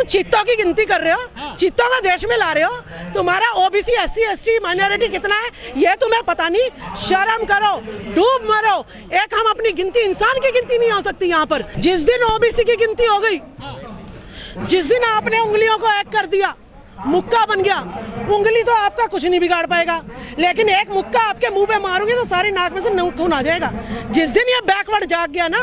तुम चीतों की गिनती कर रहे हो, चीतों का देश में ला रहे हो। तुम्हारा ओबीसी एससी एसटी माइनॉरिटी कितना है ये तुम्हें पता नहीं। शर्म करो, डूब मरो। एक हम अपनी गिनती, इंसान की गिनती नहीं हो सकती यहाँ पर। जिस दिन ओबीसी की गिनती हो गई, जिस दिन आपने उंगलियों को एक कर दिया, मुक्का बन गया, उंगली तो आपका कुछ नहीं बिगाड़ पाएगा, लेकिन एक मुक्का आपके मुंह पे मारोगे तो सारी नाक में से खून आ जाएगा। जिस दिन ये बैकवर्ड जाग गया ना,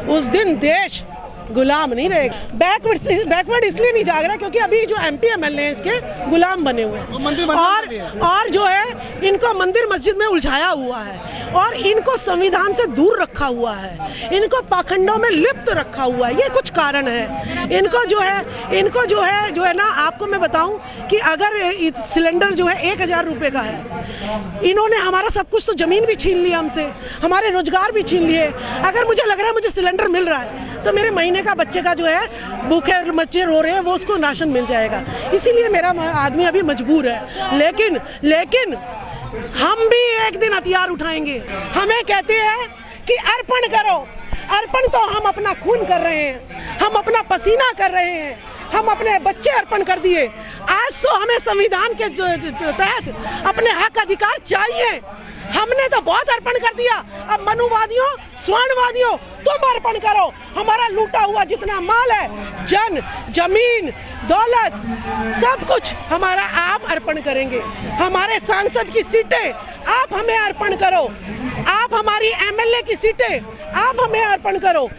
उस दिन देश गुलाम नहीं रहेगा। बैकवर्ड इसलिए नहीं जाग रहा क्योंकि अभी जो एमपी एमएलए हैं इसके गुलाम बने हुए हैं, और जो है इनको मंदिर मस्जिद में उलझाया हुआ है, और इनको संविधान से दूर रखा हुआ है, इनको पाखंडों में लिप्त रखा हुआ है। ये कुछ कारण है। इनको जो है ना, आपको मैं बताऊं कि अगर सिलेंडर जो है 1000 रुपए का है, इन्होंने हमारा सब कुछ, तो जमीन भी छीन लिया हमसे, हमारे रोजगार भी छीन लिए। अगर मुझे लग रहा है मुझे सिलेंडर मिल रहा है तो मेरे महीने का बच्चे का जो है भूखे बच्चे रो रहे हैं, वो उसको राशन मिल जाएगा। इसीलिए मेरा आदमी अभी मजबूर है। लेकिन हम भी एक दिन हथियार उठाएंगे। हमें कहते हैं कि अर्पण करो। अर्पण तो हम अपना खून कर रहे हैं, हम अपना पसीना कर रहे हैं, हम अपने बच्चे अर्पण कर दिए। आज तो हमें संविधान के तहत अपने हक अधिकार चाहिए। हमने तो बहुत अर्पण कर दिया। अब मनुवादियों, स्वर्णवादियों, तुम अर्पण करो। हमारा लूटा हुआ जितना माल है, जमीन, दौलत, सब कुछ हमारा आप अर्पण करेंगे। हमारे सांसद की सीटें आप हमें अर्पण करो। आप हमारी एमएलए की सीटें आप हमें अर्पण करो।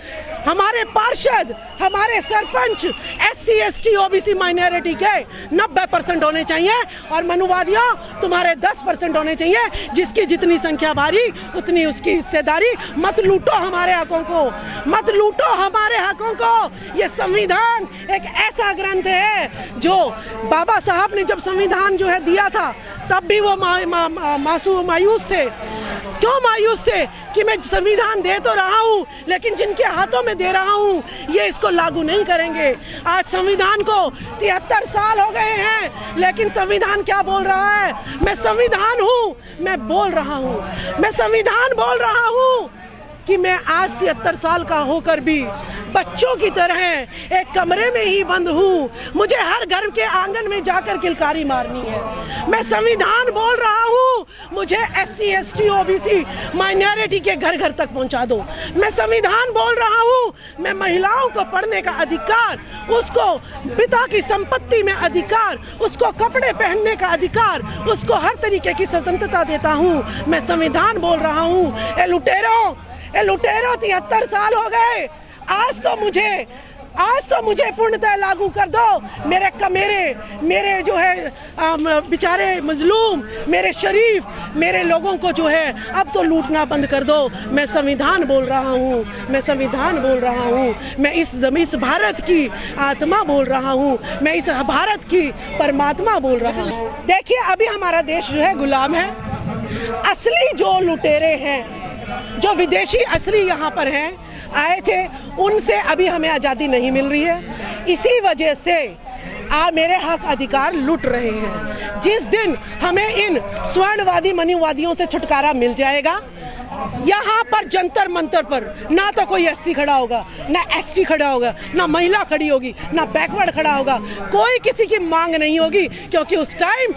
हमारे पार्षद, हमारे sarpanch SC ST OBC minority के 90% होने चाहिए, और मनुवादियों तुम्हारे 10% होने चाहिए। जिसकी जितनी संख्या भारी उतनी उसकी हिस्सेदारी। मत लूटो हमारे हकों को, मत लूटो हमारे हकों को। ये संविधान एक ऐसा ग्रंथ है जो बाबा साहब ने जब संविधान जो है दिया था, तब भी वो मायूस से। क्यों मायूस से? कि मैं संविधान दे तो रहा हूँ, लेकिन जिनके हाथों में दे रहा हूँ ये इसको लागू नहीं करेंगे। आज संविधान को 73 साल हो गए हैं, लेकिन संविधान क्या बोल रहा है? मैं संविधान हूँ, मैं बोल रहा हूँ, मैं संविधान बोल रहा हूँ कि मैं आज 73 साल का होकर भी बच्चों की तरह एक कमरे में ही बंद हूँ। मुझे हर घर के आंगन में जाकर किलकारी मारनी है। मैं संविधान बोल रहा हूँ, मुझे एससी एसटी ओबीसी माइनॉरिटी के घर घर तक पहुँचा दो। मैं संविधान बोल रहा हूँ, मैं महिलाओं को पढ़ने का अधिकार, उसको पिता की संपत्ति में अधिकार, उसको कपड़े पहनने का अधिकार, उसको हर तरीके की स्वतंत्रता देता हूँ। मैं संविधान बोल रहा हूँ। ए लुटेरो 73 साल हो गए। आज तो मुझे पूर्णतः लागू कर दो। मेरे जो है बेचारे मजलूम, मेरे शरीफ, मेरे लोगों को जो है अब तो लूटना बंद कर दो। मैं संविधान बोल रहा हूँ, मैं संविधान बोल रहा हूँ। मैं इस भारत की आत्मा बोल रहा हूँ, मैं इस भारत की परमात्मा बोल रहा हूँ। देखिए, अभी हमारा देश जो है गुलाम है। असली जो लुटेरे हैं, जो विदेशी असली यहाँ पर हैं, आए थे, उनसे अभी हमें आज़ादी नहीं मिल रही है। इसी वजह से मेरे हक अधिकार लुट रहे हैं। जिस दिन हमें इन स्वर्णवादी मनुवादियों से छुटकारा मिल जाएगा, यहाँ पर जंतर मंतर पर ना तो कोई एससी खड़ा होगा, ना एसटी खड़ा होगा, ना महिला खड़ी होगी, ना बैकवर्ड खड़ा होगा। कोई किसी की मांग नहीं होगी, क्योंकि उस टाइम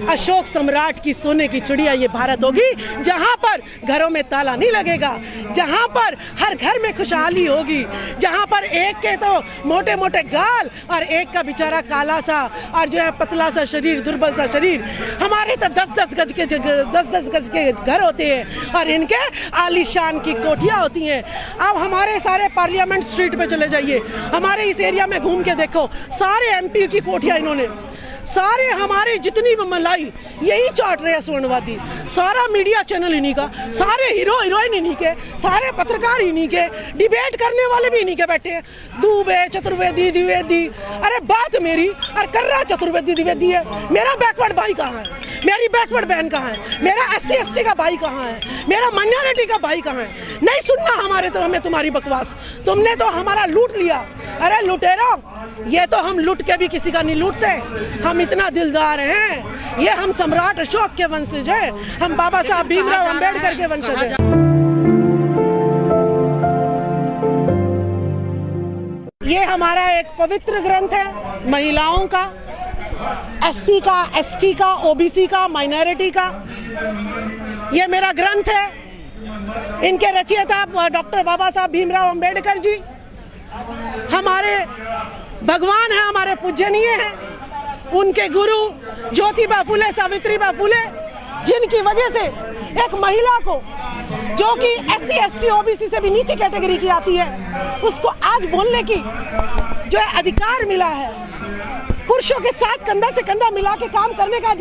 अशोक सम्राट की सोने की चिड़िया ये भारत होगी, जहाँ पर घरों में ताला नहीं लगेगा, जहाँ पर हर घर में खुशहाली होगी, जहाँ पर एक के तो मोटे मोटे गाल और एक का बेचारा काला सा और जो है पतला सा शरीर, दुर्बल सा शरीर। हमारे तो 10-10 गज के घर होते हैं और इनके आलीशान की कोठियां होती हैं। अब हमारे सारे पार्लियामेंट स्ट्रीट पे चले जाइए, हमारे इस एरिया में घूम के देखो, सारे एमपी की कोठियां इन्होंने, सारे हमारे जितनी भी मलाई यही चाट रहे हैं स्वर्णवादी। सारा मीडिया चैनल इन्हीं का, सारे हीरो हीरोइन इन्हीं के, सारे पत्रकार इन्हीं के, डिबेट करने वाले भी इन्हीं के बैठे हैं। दुबे, चतुर्वेदी, द्विवेदी। अरे बात मेरी और कर रहा चतुर्वेदी द्विवेदी है। मेरा बैकवर्ड भाई कहाँ है? मेरी बैकवर्ड बहन कहाँ है? मेरा एससी एसटी का भाई कहाँ है? मेरा माइनॉरिटी का भाई कहाँ है? नहीं सुनना हमें तुम्हारी बकवास। तुमने तो हमारा लूट लिया। अरे लुटेरो, ये तो हम लूट के भी किसी का नहीं लूटते। हम इतना दिलदार हैं। ये हम सम्राट अशोक के वंशज हैं, हम बाबा साहब भीमराव अंबेडकर के वंशज हैं। ये हमारा एक पवित्र ग्रंथ है, महिलाओं का, एससी का, एसटी का, ओबीसी का, माइनॉरिटी का। ये मेरा ग्रंथ है। इनके रचयिता डॉक्टर बाबा साहब भीमराव अंबेडकर जी हमारे भगवान हैं, हमारे पूजनीय हैं। उनके गुरु ज्योतिबा फुले, सावित्रीबा फुले, जिनकी वजह से एक महिला को जो कि एससी, एसटी, ओबीसी से भी नीची कैटेगरी की आती है, उसको आज बोलने की जो है अधिकार मिला है। पुरुषों के साथ कंधा से कंधा मिला के काम करने का अधिकार